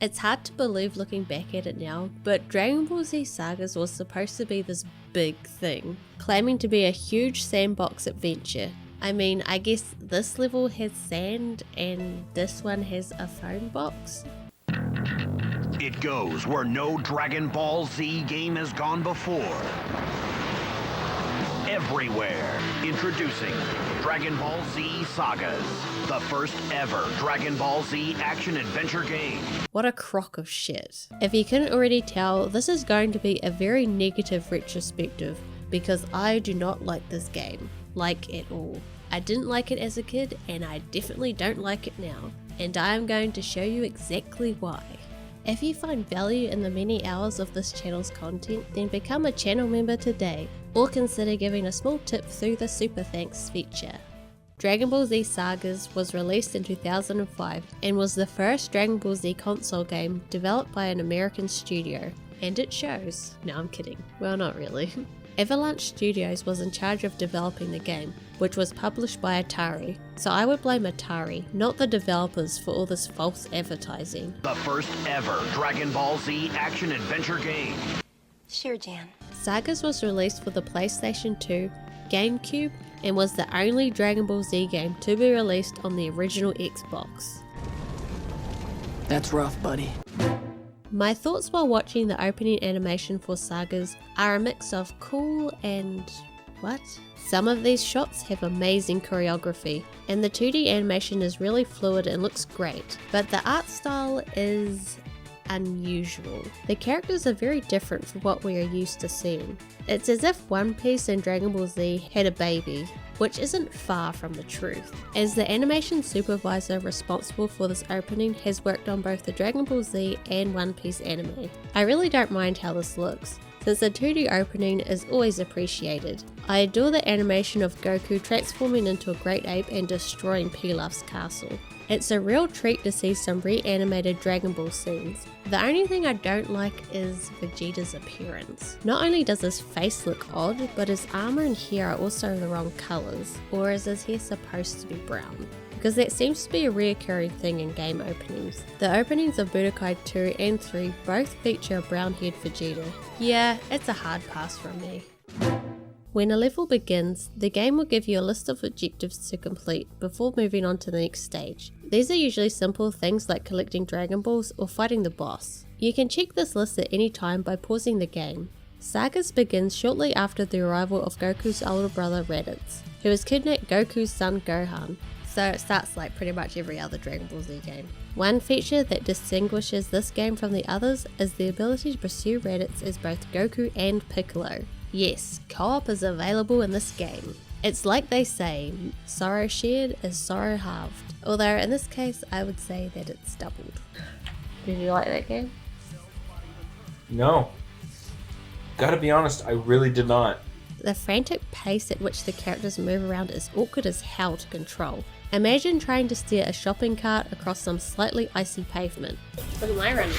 It's hard to believe looking back at it now, but Dragon Ball Z Sagas was supposed to be this big thing, claiming to be a huge sandbox adventure. I mean, I guess this level has sand and this one has a phone box. It goes where no Dragon Ball Z game has gone before. Everywhere. Introducing Dragon Ball Z Sagas, the first ever Dragon Ball Z action-adventure game. What a crock of shit. If you couldn't already tell, this is going to be a very negative retrospective because I do not like this game, like at all. I didn't like it as a kid and I definitely don't like it now, and I am going to show you exactly why. If you find value in the many hours of this channel's content, then become a channel member today, or consider giving a small tip through the Super Thanks feature. Dragon Ball Z Sagas was released in 2005 and was the first Dragon Ball Z console game developed by an American studio. And it shows. No, I'm kidding. Well, not really. Avalanche Studios was in charge of developing the game, which was published by Atari. So I would blame Atari, not the developers, for all this false advertising. The first ever Dragon Ball Z action-adventure game. Sure, Jan. Sagas was released for the PlayStation 2, Gamecube, and was the only Dragon Ball Z game to be released on the original Xbox. That's rough, buddy. My thoughts while watching the opening animation for Sagas are a mix of cool and what? Some of these shots have amazing choreography, and the 2D animation is really fluid and looks great, but the art style is unusual. The characters are very different from what we are used to seeing. It's as if One Piece and Dragon Ball Z had a baby, which isn't far from the truth, as the animation supervisor responsible for this opening has worked on both the Dragon Ball Z and One Piece anime. I really don't mind how this looks, since the 2D opening is always appreciated. I adore the animation of Goku transforming into a great ape and destroying Pilaf's castle. It's a real treat to see some reanimated Dragon Ball scenes. The only thing I don't like is Vegeta's appearance. Not only does his face look odd, but his armor and hair are also the wrong colors. Or is his hair supposed to be brown? Because that seems to be a reoccurring thing in game openings. The openings of Budokai 2 and 3 both feature a brown-haired Vegeta. Yeah, it's a hard pass from me. When a level begins, the game will give you a list of objectives to complete before moving on to the next stage. These are usually simple things like collecting Dragon Balls or fighting the boss. You can check this list at any time by pausing the game. Sagas begins shortly after the arrival of Goku's older brother Raditz, who has kidnapped Goku's son Gohan. So it starts like pretty much every other Dragon Ball Z game. One feature that distinguishes this game from the others is the ability to pursue Raditz as both Goku and Piccolo. Yes, co-op is available in this game. It's like they say, sorrow shared is sorrow halved. Although in this case, I would say that it's doubled. Did you like that game? No. Gotta be honest, I really did not. The frantic pace at which the characters move around is awkward as hell to control. Imagine trying to steer a shopping cart across some slightly icy pavement. Look at my running.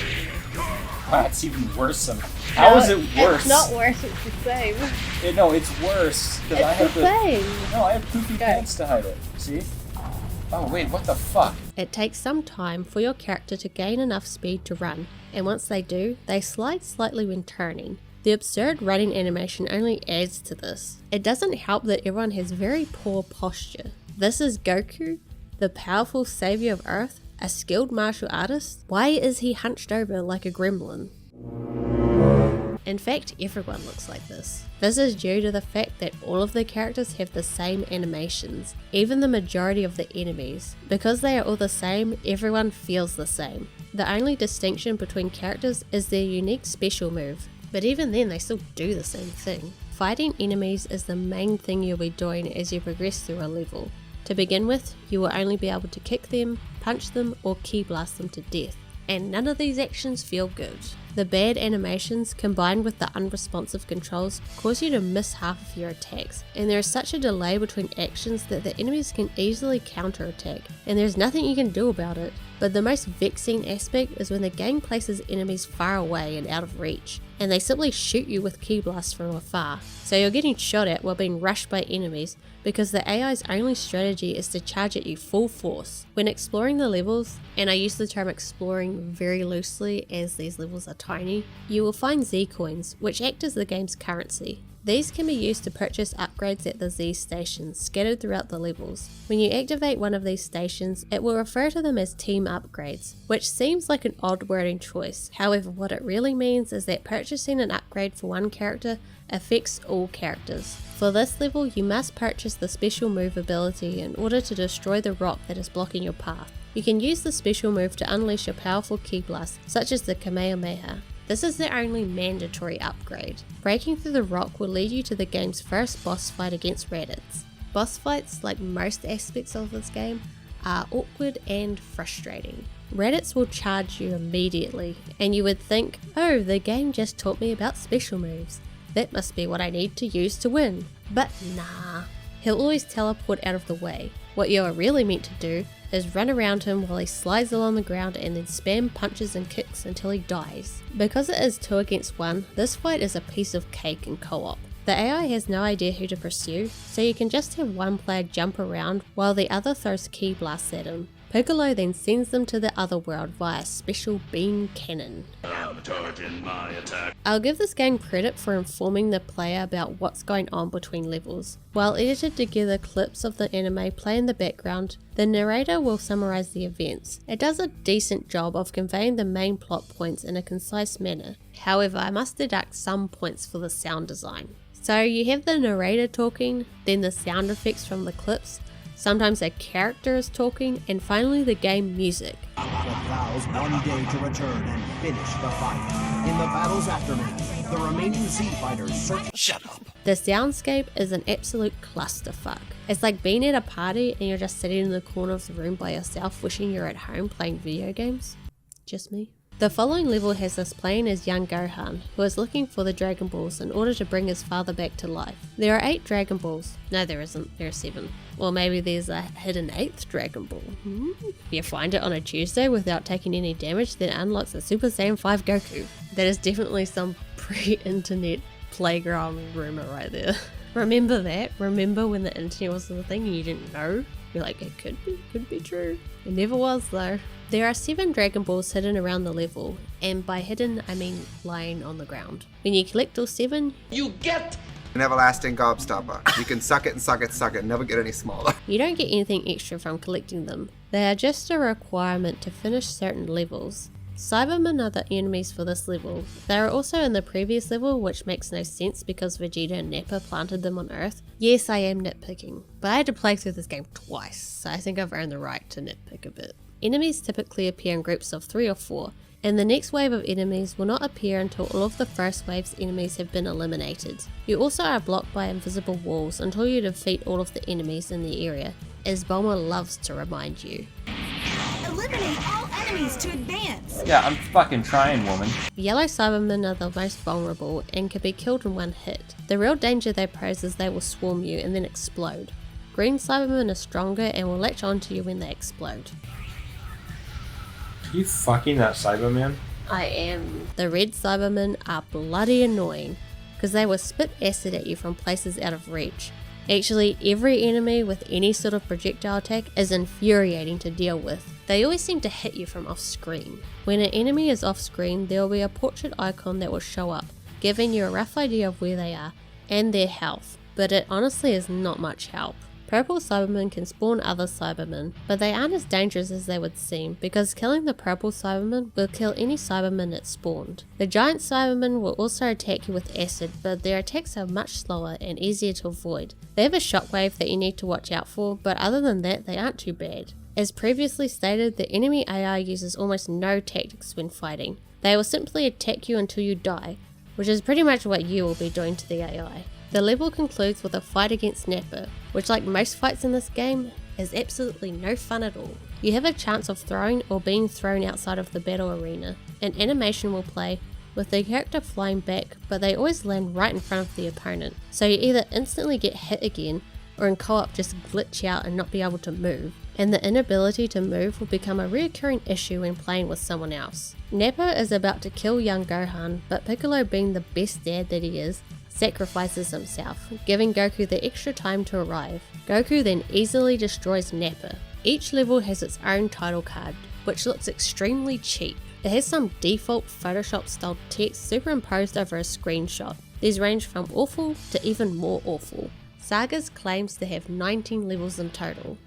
That's even worse than... How is it worse? It's not worse, it's the same. No, it's worse. It's I have the same. No, I have poofy pants to hide it. See? Oh wait, what the fuck? It takes some time for your character to gain enough speed to run, and once they do, they slide slightly when turning. The absurd running animation only adds to this. It doesn't help that everyone has very poor posture. This is Goku, the powerful savior of Earth, a skilled martial artist. Why is he hunched over like a gremlin? In fact, everyone looks like this. This is due to the fact that all of the characters have the same animations, even the majority of the enemies. Because they are all the same, everyone feels the same. The only distinction between characters is their unique special move, but even then they still do the same thing. Fighting enemies is the main thing you'll be doing as you progress through a level. To begin with, you will only be able to kick them, punch them, or ki blast them to death. And none of these actions feel good. The bad animations combined with the unresponsive controls cause you to miss half of your attacks, and there is such a delay between actions that the enemies can easily counterattack, and there's nothing you can do about it. But the most vexing aspect is when the game places enemies far away and out of reach, and they simply shoot you with ki blasts from afar, so you're getting shot at while being rushed by enemies because the AI's only strategy is to charge at you full force. When exploring the levels, and I use the term exploring very loosely as these levels are tiny, you will find Z coins, which act as the game's currency. These can be used to purchase upgrades at the Z stations scattered throughout the levels. When you activate one of these stations, it will refer to them as team upgrades, which seems like an odd wording choice. However, what it really means is that purchasing an upgrade for one character affects all characters. For this level, you must purchase the special move ability in order to destroy the rock that is blocking your path. You can use the special move to unleash a powerful ki blast, such as the Kamehameha. This is the only mandatory upgrade. Breaking through the rock will lead you to the game's first boss fight against Raditz. Boss fights, like most aspects of this game, are awkward and frustrating. Raditz will charge you immediately, and you would think, oh, the game just taught me about special moves. That must be what I need to use to win. But nah, he'll always teleport out of the way. What you are really meant to do is run around him while he slides along the ground and then spam punches and kicks until he dies. Because it is 2 against 1, this fight is a piece of cake in co-op. The AI has no idea who to pursue, so you can just have one player jump around while the other throws ki blasts at him. Piccolo then sends them to the other world via a special beam cannon. I'll give this game credit for informing the player about what's going on between levels. While edited together clips of the anime play in the background, the narrator will summarize the events. It does a decent job of conveying the main plot points in a concise manner. However, I must deduct some points for the sound design. So you have the narrator talking, then the sound effects from the clips, sometimes a character is talking, and finally the game music. Vows one day to return and finish the fight. In the battle's aftermath, the remaining Z fighters search. Shut up. The soundscape is an absolute clusterfuck. It's like being at a party and you're just sitting in the corner of the room by yourself wishing you're at home playing video games. Just me. The following level has us playing as young Gohan, who is looking for the Dragon Balls in order to bring his father back to life. There are 8 Dragon Balls. No, there isn't. There are 7. Or maybe there's a hidden 8th Dragon Ball. If you find it on a Tuesday without taking any damage, then it unlocks a Super Saiyan 5 Goku. That is definitely some pre-internet playground rumor right there. Remember that? Remember when the internet was the thing and you didn't know? You're like, it could be true. It never was though. There are 7 Dragon Balls hidden around the level, and by hidden I mean lying on the ground. When you collect all 7, you get an everlasting gobstopper. You can suck it and suck it and suck it, never get any smaller. You don't get anything extra from collecting them. They are just a requirement to finish certain levels. Cybermen are the enemies for this level. They are also in the previous level, which makes no sense because Vegeta and Nappa planted them on Earth. Yes, I am nitpicking, but I had to play through this game twice, so I think I've earned the right to nitpick a bit. Enemies typically appear in groups of 3 or 4, and the next wave of enemies will not appear until all of the first wave's enemies have been eliminated. You also are blocked by invisible walls until you defeat all of the enemies in the area, as Bulma loves to remind you. Eliminate all enemies to advance! Yeah, I'm fucking trying, woman. Yellow Cybermen are the most vulnerable and can be killed in one hit. The real danger they pose is they will swarm you and then explode. Green Cybermen are stronger and will latch onto you when they explode. Are you fucking that Cyberman? I am. The red Cybermen are bloody annoying because they will spit acid at you from places out of reach. Actually, every enemy with any sort of projectile attack is infuriating to deal with. They always seem to hit you from off screen. When an enemy is off screen, there will be a portrait icon that will show up, giving you a rough idea of where they are and their health, but it honestly is not much help. Purple Cybermen can spawn other Cybermen, but they aren't as dangerous as they would seem because killing the purple Cybermen will kill any Cybermen it spawned. The giant Cybermen will also attack you with acid, but their attacks are much slower and easier to avoid. They have a shockwave that you need to watch out for, but other than that they aren't too bad. As previously stated, the enemy AI uses almost no tactics when fighting. They will simply attack you until you die, which is pretty much what you will be doing to the AI. The level concludes with a fight against Nappa, which like most fights in this game, is absolutely no fun at all. You have a chance of throwing or being thrown outside of the battle arena. An animation will play, with the character flying back, but they always land right in front of the opponent, so you either instantly get hit again, or in co-op just glitch out and not be able to move, and the inability to move will become a reoccurring issue when playing with someone else. Nappa is about to kill young Gohan, but Piccolo, being the best dad that he is, sacrifices himself, giving Goku the extra time to arrive. Goku then easily destroys Nappa. Each level has its own title card, which looks extremely cheap. It has some default Photoshop styled text superimposed over a screenshot. These range from awful to even more awful. Sagas claims to have 19 levels in total.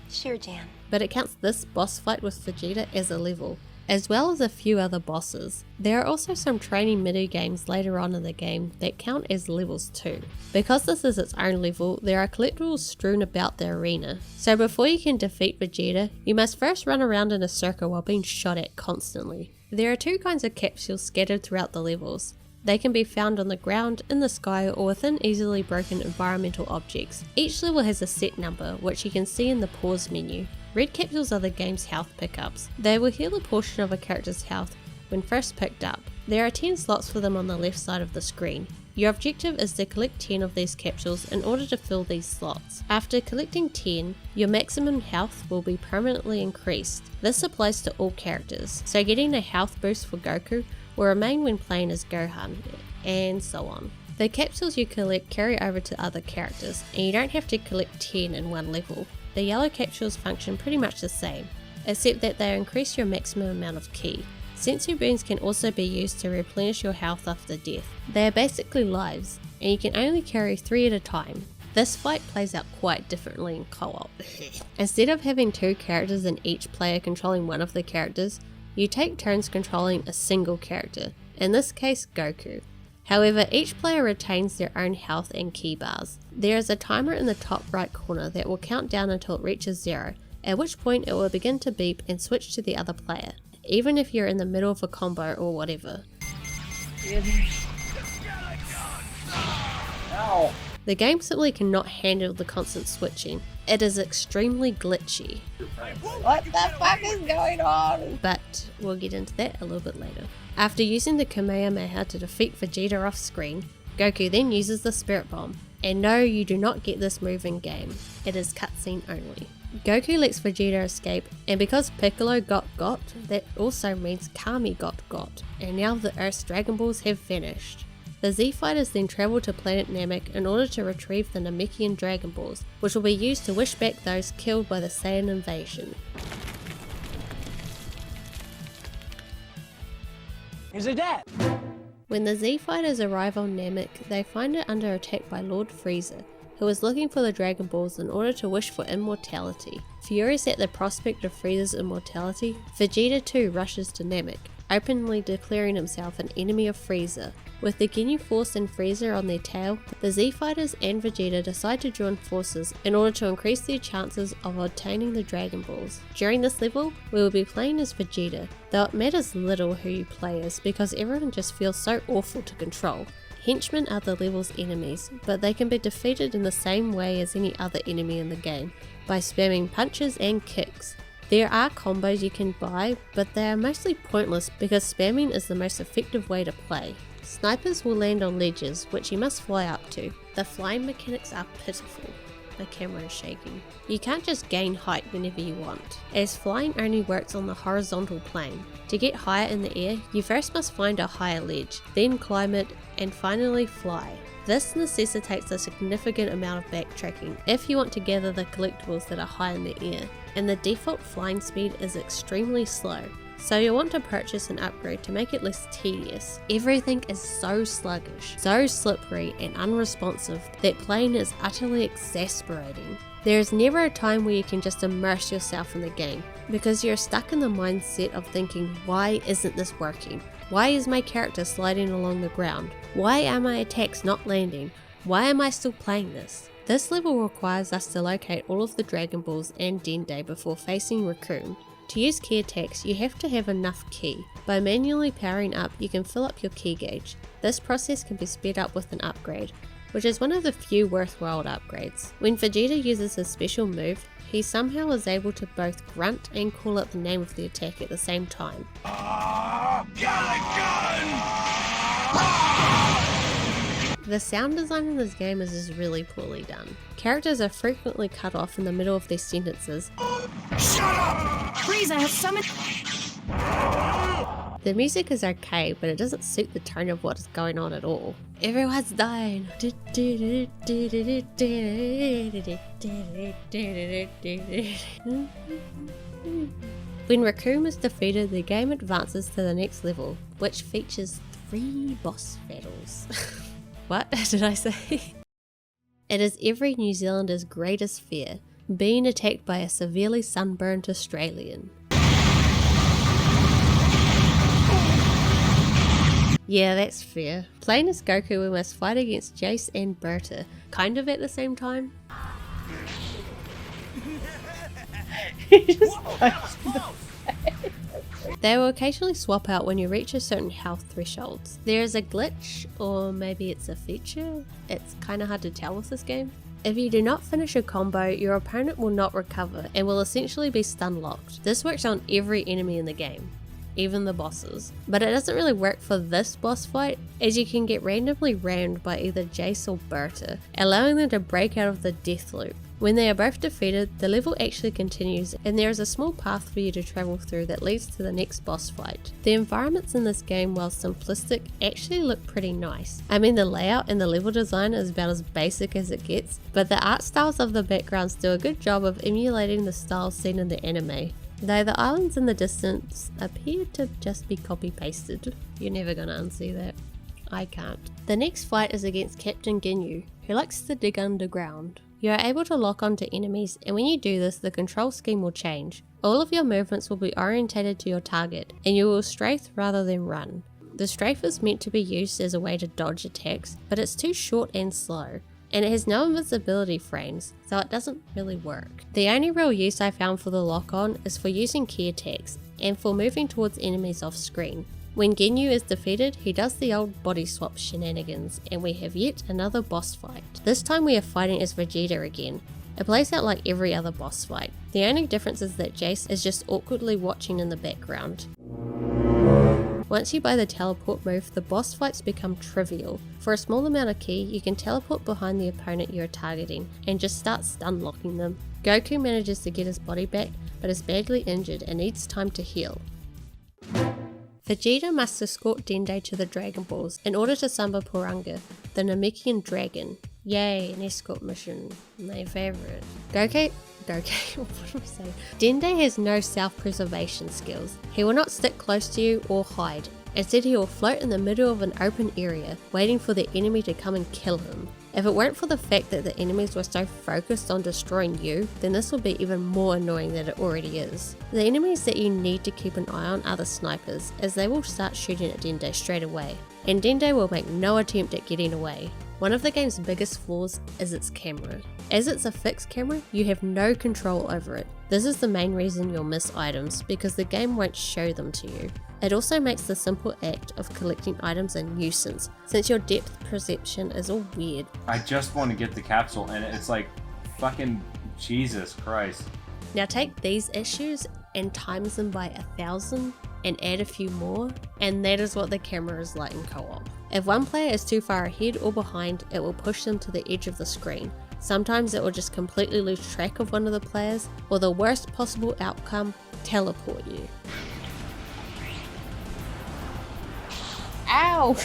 Sure, Jan. But it counts this boss fight with Vegeta as a level, as well as a few other bosses. There are also some training mini-games later on in the game that count as levels too. Because this is its own level, there are collectibles strewn about the arena. So before you can defeat Vegeta, you must first run around in a circle while being shot at constantly. There are two kinds of capsules scattered throughout the levels. They can be found on the ground, in the sky, or within easily broken environmental objects. Each level has a set number, which you can see in the pause menu. Red capsules are the game's health pickups. They will heal a portion of a character's health when first picked up. There are 10 slots for them on the left side of the screen. Your objective is to collect 10 of these capsules in order to fill these slots. After collecting 10, your maximum health will be permanently increased. This applies to all characters, so getting a health boost for Goku will remain when playing as Gohan, and so on. The capsules you collect carry over to other characters, and you don't have to collect 10 in one level. The yellow capsules function pretty much the same, except that they increase your maximum amount of ki. Sensu beans can also be used to replenish your health after death. They are basically lives, and you can only carry 3 at a time. This fight plays out quite differently in co-op. Instead of having 2 characters and each player controlling one of the characters, you take turns controlling a single character, in this case Goku. However, each player retains their own health and ki bars. There is a timer in the top right corner that will count down until it reaches 0, at which point it will begin to beep and switch to the other player, even if you're in the middle of a combo or whatever. Ow. The game simply cannot handle the constant switching. It is extremely glitchy. What the fuck is going on? But we'll get into that a little bit later. After using the Kamehameha to defeat Vegeta off screen, Goku then uses the Spirit Bomb. And no, you do not get this move in game. It is cutscene only. Goku lets Vegeta escape, and because Piccolo got, that also means Kami got. And now the Earth's Dragon Balls have vanished. The Z Fighters then travel to planet Namek in order to retrieve the Namekian Dragon Balls, which will be used to wish back those killed by the Saiyan invasion. Here's a dad. When the Z Fighters arrive on Namek, they find it under attack by Lord Frieza, who is looking for the Dragon Balls in order to wish for immortality. Furious at the prospect of Frieza's immortality, Vegeta too rushes to Namek, openly declaring himself an enemy of Frieza. With the Ginyu Force and Frieza on their tail, the Z Fighters and Vegeta decide to join forces in order to increase their chances of obtaining the Dragon Balls. During this level, we will be playing as Vegeta, though it matters little who you play as because everyone just feels so awful to control. Henchmen are the level's enemies, but they can be defeated in the same way as any other enemy in the game, by spamming punches and kicks. There are combos you can buy, but they are mostly pointless because spamming is the most effective way to play. Snipers will land on ledges, which you must fly up to. The flying mechanics are pitiful. The camera is shaking. You can't just gain height whenever you want, as flying only works on the horizontal plane. To get higher in the air, you first must find a higher ledge, then climb it, and finally fly. This necessitates a significant amount of backtracking if you want to gather the collectibles that are high in the air, and the default flying speed is extremely slow. So you'll want to purchase an upgrade to make it less tedious. Everything is so sluggish, so slippery and unresponsive that playing is utterly exasperating. There is never a time where you can just immerse yourself in the game, because you're stuck in the mindset of thinking, why isn't this working? Why is my character sliding along the ground? Why are my attacks not landing? Why am I still playing this? This level requires us to locate all of the Dragon Balls and Dende before facing Raccoon. To use ki attacks, you have to have enough ki. By manually powering up, you can fill up your ki gauge. This process can be sped up with an upgrade, which is one of the few worthwhile upgrades. When Vegeta uses his special move, he somehow is able to both grunt and call out the name of the attack at the same time. Got a gun! The sound design in this game is just really poorly done. Characters are frequently cut off in the middle of their sentences. Frieza has summoned. The music is okay, but it doesn't suit the tone of what is going on at all. Everyone's dying. When Raccoon is defeated, the game advances to the next level, which features 3 boss battles. What did I say? It is every New Zealander's greatest fear, being attacked by a severely sunburnt Australian. Yeah, that's fair. Playing as Goku, we must fight against Jace and Berta, kind of at the same time. They will occasionally swap out when you reach a certain health thresholds. There is a glitch, or maybe it's a feature. It's kinda hard to tell with this game. If you do not finish a combo, your opponent will not recover and will essentially be stun locked. This works on every enemy in the game, even the bosses. But it doesn't really work for this boss fight, as you can get randomly rammed by either Jace or Berta, allowing them to break out of the death loop. When they are both defeated, the level actually continues, and there is a small path for you to travel through that leads to the next boss fight. The environments in this game, while simplistic, actually look pretty nice. I mean, the layout and the level design is about as basic as it gets, but the art styles of the backgrounds do a good job of emulating the styles seen in the anime. Though the islands in the distance appear to just be copy-pasted. You're never gonna unsee that. I can't. The next fight is against Captain Ginyu, who likes to dig underground. You are able to lock onto enemies, and when you do this, the control scheme will change. All of your movements will be orientated to your target, and you will strafe rather than run. The strafe is meant to be used as a way to dodge attacks, but it's too short and slow, and it has no invincibility frames, so it doesn't really work. The only real use I found for the lock-on is for using key attacks, and for moving towards enemies off screen. When Ginyu is defeated, he does the old body swap shenanigans, and we have yet another boss fight. This time we are fighting as Vegeta again. It plays out like every other boss fight. The only difference is that Jace is just awkwardly watching in the background. Once you buy the teleport move, the boss fights become trivial. For a small amount of ki, you can teleport behind the opponent you are targeting, and just start stun locking them. Goku manages to get his body back, but is badly injured and needs time to heal. Vegeta must escort Dende to the Dragon Balls in order to summon Porunga, the Namekian dragon. Yay, an escort mission. My favourite. what am I saying? Dende has no self-preservation skills. He will not stick close to you or hide. Instead, he will float in the middle of an open area, waiting for the enemy to come and kill him. If it weren't for the fact that the enemies were so focused on destroying you, then this would be even more annoying than it already is. The enemies that you need to keep an eye on are the snipers, as they will start shooting at Dende straight away, and Dende will make no attempt at getting away. One of the game's biggest flaws is its camera. As it's a fixed camera, you have no control over it. This is the main reason you'll miss items, because the game won't show them to you. It also makes the simple act of collecting items a nuisance, since your depth perception is all weird. I just want to get the capsule, and it's like, fucking Jesus Christ. Now take these issues and times them by 1,000 and add a few more, and that is what the camera is like in co-op. If one player is too far ahead or behind, it will push them to the edge of the screen. Sometimes it will just completely lose track of one of the players, or the worst possible outcome, teleport you. Ow!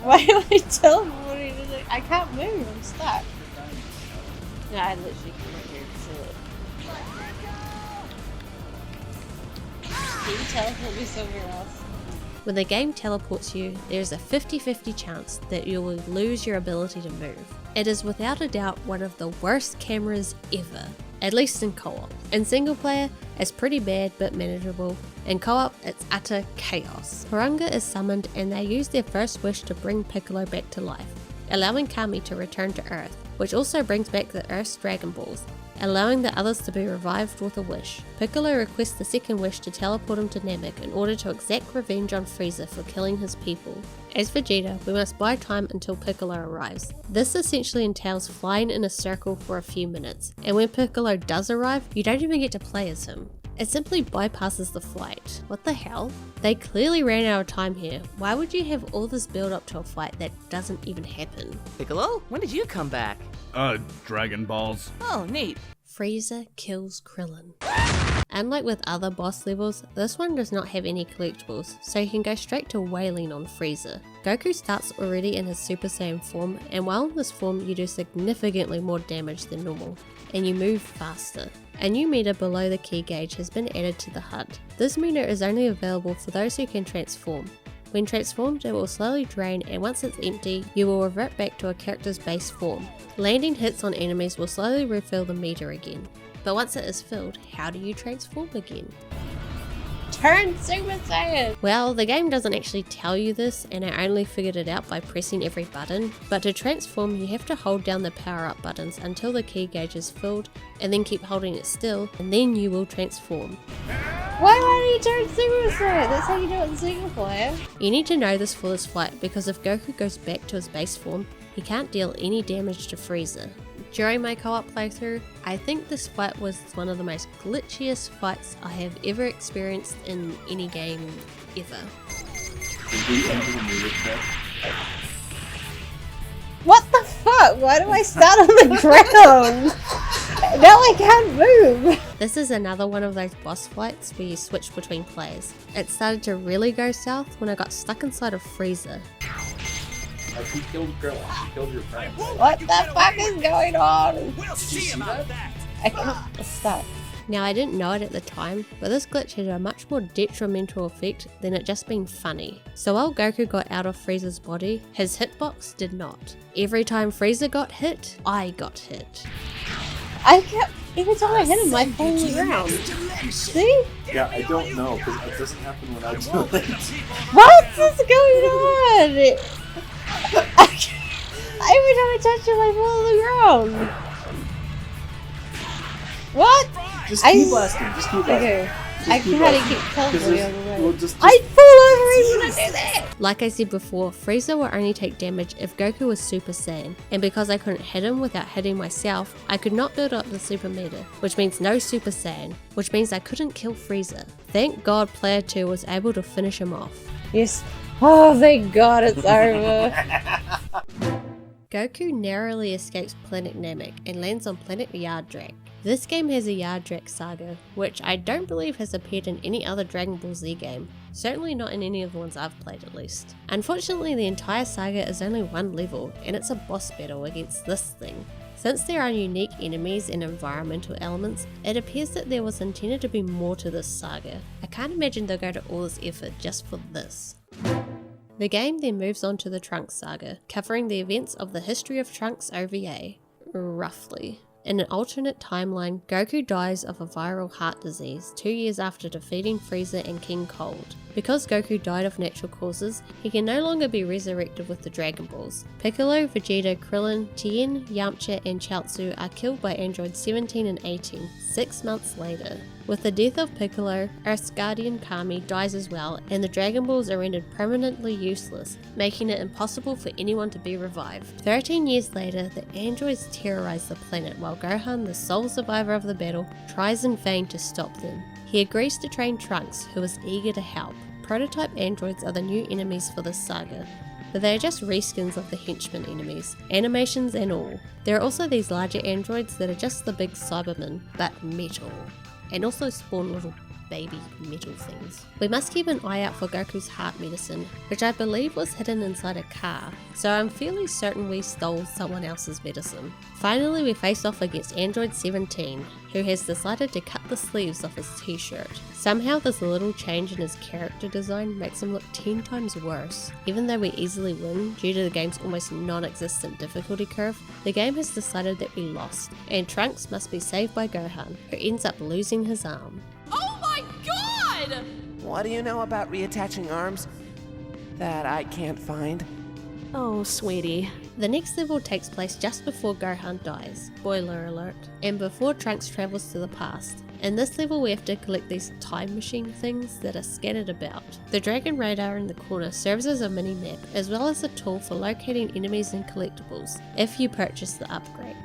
Why am I teleporting? I can't move, I'm stuck. No, I literally can't move. Can you teleport me somewhere else? When the game teleports you, there is a 50-50 chance that you will lose your ability to move. It is without a doubt one of the worst cameras ever, at least in co-op. In single player, it's pretty bad but manageable. In co-op, it's utter chaos. Porunga is summoned and they use their first wish to bring Piccolo back to life, allowing Kami to return to Earth, which also brings back the Earth's Dragon Balls, allowing the others to be revived with a wish. Piccolo requests the second wish to teleport him to Namek in order to exact revenge on Frieza for killing his people. As Vegeta, we must buy time until Piccolo arrives. This essentially entails flying in a circle for a few minutes, and when Piccolo does arrive, you don't even get to play as him. It simply bypasses the fight. What the hell? They clearly ran out of time here. Why would you have all this build up to a fight that doesn't even happen? Piccolo, when did you come back? Dragon Balls. Oh, neat. Frieza kills Krillin. Unlike with other boss levels, this one does not have any collectibles, so you can go straight to wailing on Frieza. Goku starts already in his Super Saiyan form, and while in this form you do significantly more damage than normal, and you move faster. A new meter below the key gauge has been added to the HUD. This meter is only available for those who can transform. When transformed, it will slowly drain, and once it's empty, you will revert back to a character's base form. Landing hits on enemies will slowly refill the meter again. But once it is filled, how do you transform again? Turn Super Saiyan! Well, the game doesn't actually tell you this, and I only figured it out by pressing every button, but to transform you have to hold down the power up buttons until the key gauge is filled, and then keep holding it still, and then you will transform. Why won't you turn Super Saiyan? That's how you do it in single player. You need to know this for this fight, because if Goku goes back to his base form, he can't deal any damage to Frieza. During my co-op playthrough, I think this fight was one of the most glitchiest fights I have ever experienced in any game ever. What the fuck? Why do I stand on the ground? Now I can't move! This is another one of those boss fights where you switch between players. It started to really go south when I got stuck inside of Frieza. He killed Krillin. He killed your friend. What the fuck is going on? I can't stop. Now I didn't know it at the time, but this glitch had a much more detrimental effect than it just being funny. So while Goku got out of Frieza's body, his hitbox did not. Every time Frieza got hit, I got hit. I kept, every time I hit him, I fall on the ground. See? Yeah, I don't know, because it doesn't happen when I do it. What is going on? Every time I touch him, I fall on the ground. What? Just keep blasting. Just keep blasting. Okay. I can hardly keep teleporting on the road. We'll just I fall over even when I do that! Like I said before, Frieza will only take damage if Goku was Super Saiyan, and because I couldn't hit him without hitting myself, I could not build up the Super Meter, which means no Super Saiyan, which means I couldn't kill Frieza. Thank God Player 2 was able to finish him off. Yes. Oh, thank God it's over. Goku narrowly escapes planet Namek and lands on planet Yardrak. This game has a Yardrak Saga, which I don't believe has appeared in any other Dragon Ball Z game. Certainly not in any of the ones I've played at least. Unfortunately, the entire saga is only one level, and it's a boss battle against this thing. Since there are unique enemies and environmental elements, it appears that there was intended to be more to this saga. I can't imagine they'll go to all this effort just for this. The game then moves on to the Trunks Saga, covering the events of the history of Trunks OVA, roughly. In an alternate timeline, Goku dies of a viral heart disease 2 years after defeating Frieza and King Cold. Because Goku died of natural causes, he can no longer be resurrected with the Dragon Balls. Piccolo, Vegeta, Krillin, Tien, Yamcha and Chaozu are killed by androids 17 and 18, 6 months later. With the death of Piccolo, Earth's guardian Kami dies as well, and the Dragon Balls are rendered permanently useless, making it impossible for anyone to be revived. 13 years later, the androids terrorize the planet while Gohan, the sole survivor of the battle, tries in vain to stop them. He agrees to train Trunks, who is eager to help. Prototype androids are the new enemies for this saga, but they are just reskins of the henchmen enemies, animations and all. There are also these larger androids that are just the big Cybermen, but metal, and also spawn little baby metal things. We must keep an eye out for Goku's heart medicine, which I believe was hidden inside a car, so I'm fairly certain we stole someone else's medicine. Finally, we face off against Android 17, who has decided to cut the sleeves off his t-shirt. Somehow this little change in his character design makes him look 10 times worse. Even though we easily win due to the game's almost non-existent difficulty curve, the game has decided that we lost, and Trunks must be saved by Gohan, who ends up losing his arm. Oh my god! What do you know about reattaching arms that I can't find? Oh, sweetie. The next level takes place just before Gohan dies, spoiler alert, and before Trunks travels to the past. In this level we have to collect these time machine things that are scattered about. The Dragon Radar in the corner serves as a mini-map, as well as a tool for locating enemies and collectibles, if you purchase the upgrade.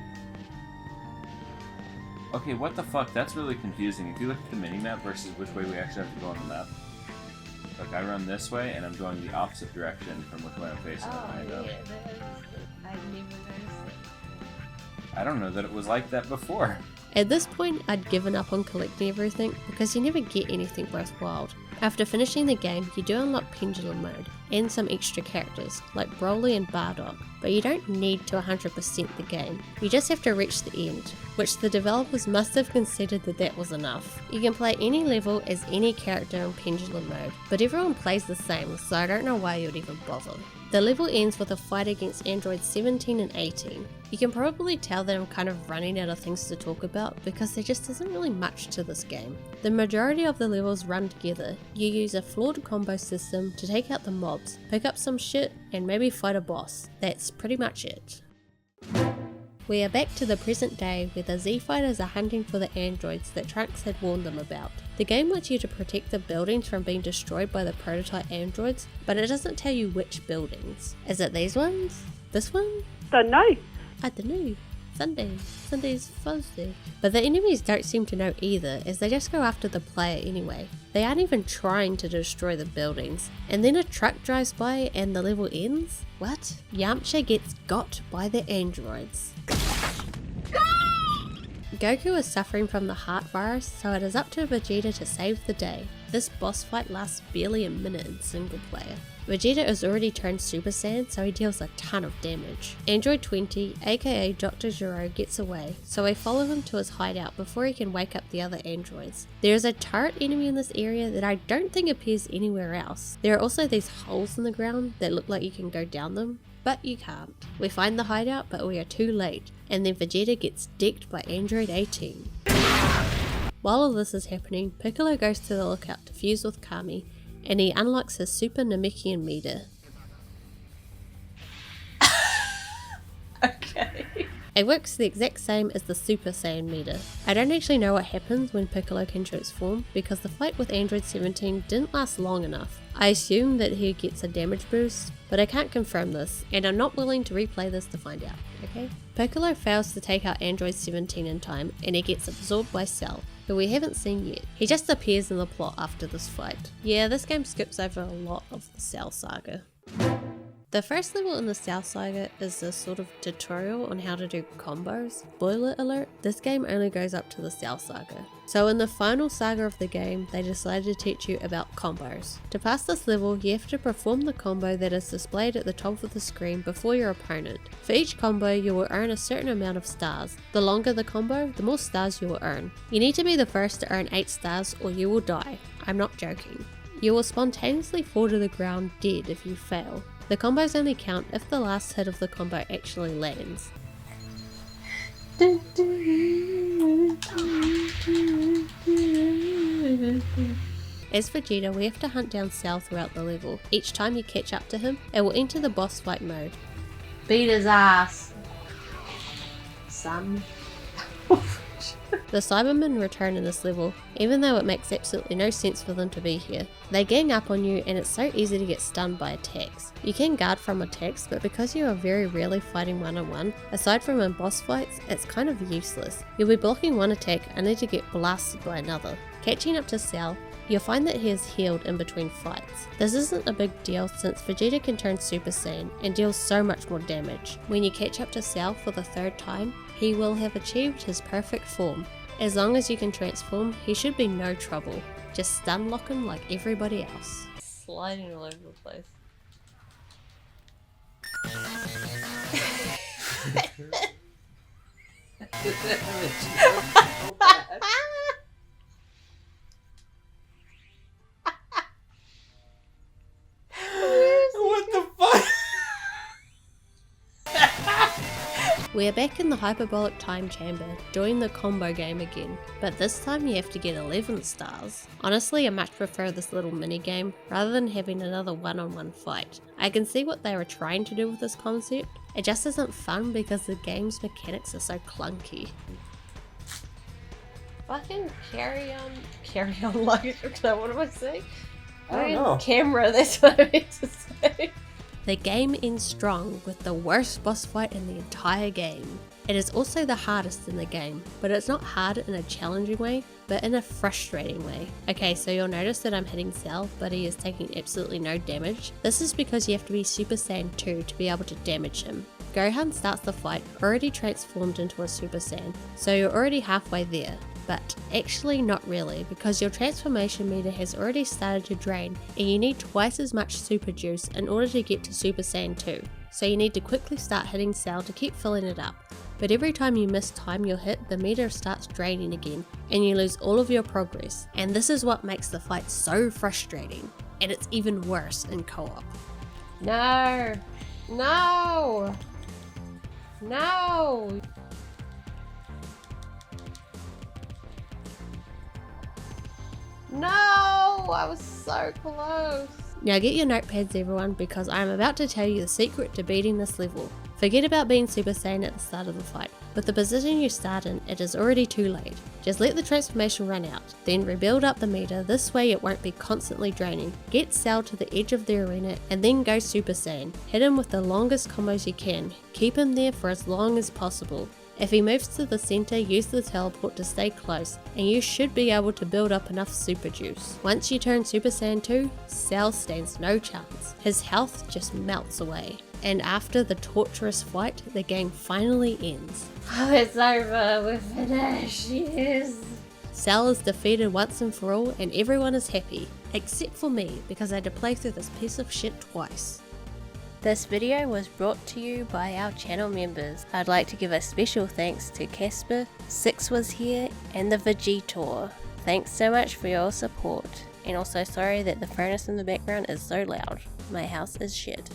Okay, what the fuck? That's really confusing. If you look at the mini-map versus which way we actually have to go on the map. Like, I run this way, and I'm going the opposite direction from which way I'm facing. I never noticed it. I don't know that it was like that before. At this point, I'd given up on collecting everything because you never get anything worthwhile. After finishing the game, you do unlock Pendulum Mode and some extra characters like Broly and Bardock, but you don't need to 100% the game. You just have to reach the end, which the developers must have considered that was enough. You can play any level as any character in Pendulum Mode, but everyone plays the same, so I don't know why you'd even bother. The level ends with a fight against androids 17 and 18. You can probably tell that I'm kind of running out of things to talk about because there just isn't really much to this game. The majority of the levels run together. You use a flawed combo system to take out the mobs, pick up some shit, and maybe fight a boss. That's pretty much it. We are back to the present day where the Z-Fighters are hunting for the androids that Trunks had warned them about. The game wants you to protect the buildings from being destroyed by the prototype androids, but it doesn't tell you which buildings. Is it these ones? This one? Don't know. I don't know. Sunday's fuzzy. But the enemies don't seem to know either, as they just go after the player anyway. They aren't even trying to destroy the buildings. And then a truck drives by and the level ends? What? Yamcha gets got by the androids. Goku is suffering from the heart virus, so it is up to Vegeta to save the day. This boss fight lasts barely a minute in single player. Vegeta is already turned Super Saiyan, so he deals a ton of damage. Android 20, aka Dr. Gero, gets away, so we follow him to his hideout before he can wake up the other androids. There is a turret enemy in this area that I don't think appears anywhere else. There are also these holes in the ground that look like you can go down them, but you can't. We find the hideout, but we are too late, and then Vegeta gets decked by Android 18. While all this is happening, Piccolo goes to the lookout to fuse with Kami, and he unlocks his Super Namekian meter. Okay. It works the exact same as the Super Saiyan meter. I don't actually know what happens when Piccolo can transform because the fight with Android 17 didn't last long enough. I assume that he gets a damage boost, but I can't confirm this, and I'm not willing to replay this to find out, okay? Piccolo fails to take out Android 17 in time, and he gets absorbed by Cell, who we haven't seen yet. He just appears in the plot after this fight. Yeah, this game skips over a lot of the Cell Saga. The first level in the Cell Saga is a sort of tutorial on how to do combos. Spoiler alert, this game only goes up to the Cell Saga. So in the final saga of the game, they decided to teach you about combos. To pass this level, you have to perform the combo that is displayed at the top of the screen before your opponent. For each combo, you will earn a certain amount of stars. The longer the combo, the more stars you will earn. You need to be the first to earn 8 stars or you will die. I'm not joking. You will spontaneously fall to the ground dead if you fail. The combos only count if the last hit of the combo actually lands. As Vegeta, we have to hunt down Cell throughout the level. Each time you catch up to him, it will enter the boss fight mode. Beat his ass, son. The Cybermen return in this level, even though it makes absolutely no sense for them to be here. They gang up on you and it's so easy to get stunned by attacks. You can guard from attacks, but because you are very rarely fighting one-on-one, aside from in boss fights, it's kind of useless. You'll be blocking one attack only to get blasted by another. Catching up to Cell, you'll find that he is healed in between fights. This isn't a big deal since Vegeta can turn Super Saiyan and deals so much more damage. When you catch up to Cell for the 3rd time, he will have achieved his perfect form. As long as you can transform, he should be no trouble. Just stun lock him like everybody else. Sliding all over the place. What the fuck? We are back in the hyperbolic time chamber, doing the combo game again, but this time you have to get 11 stars. Honestly, I much prefer this little mini game rather than having another one-on-one fight. I can see what they were trying to do with this concept, it just isn't fun because the game's mechanics are so clunky. Fucking carry on like, what am I saying? I don't know. Camera, that's what I meant to say. The game ends strong with the worst boss fight in the entire game. It is also the hardest in the game, but it's not hard in a challenging way, but in a frustrating way. Okay, so you'll notice that I'm hitting Cell, but he is taking absolutely no damage. This is because you have to be Super Saiyan 2 to be able to damage him. Gohan starts the fight already transformed into a Super Saiyan, so you're already halfway there. But actually not really, because your transformation meter has already started to drain and you need twice as much super juice in order to get to Super Saiyan 2. So you need to quickly start hitting Cell to keep filling it up. But every time you miss time your hit, the meter starts draining again and you lose all of your progress. And this is what makes the fight so frustrating. And it's even worse in co-op. No! No! No! No! I was so close. Now get your notepads everyone, because I am about to tell you the secret to beating this level. Forget about being Super Saiyan at the start of the fight. With the position you start in, it is already too late. Just let the transformation run out, then rebuild up the meter, this way it won't be constantly draining. Get Cell to the edge of the arena and then go Super Saiyan. Hit him with the longest combos you can. Keep him there for as long as possible. If he moves to the center, use the teleport to stay close, and you should be able to build up enough super juice. Once you turn Super Saiyan 2, Cell stands no chance. His health just melts away. And after the torturous fight, the game finally ends. Oh, it's over. We're finished. Yes. Cell is defeated once and for all, and everyone is happy. Except for me, because I had to play through this piece of shit twice. This video was brought to you by our channel members. I'd like to give a special thanks to Casper, Six Was Here, and the Vegetaur. Thanks so much for your support. And also sorry that the furnace in the background is so loud. My house is shit.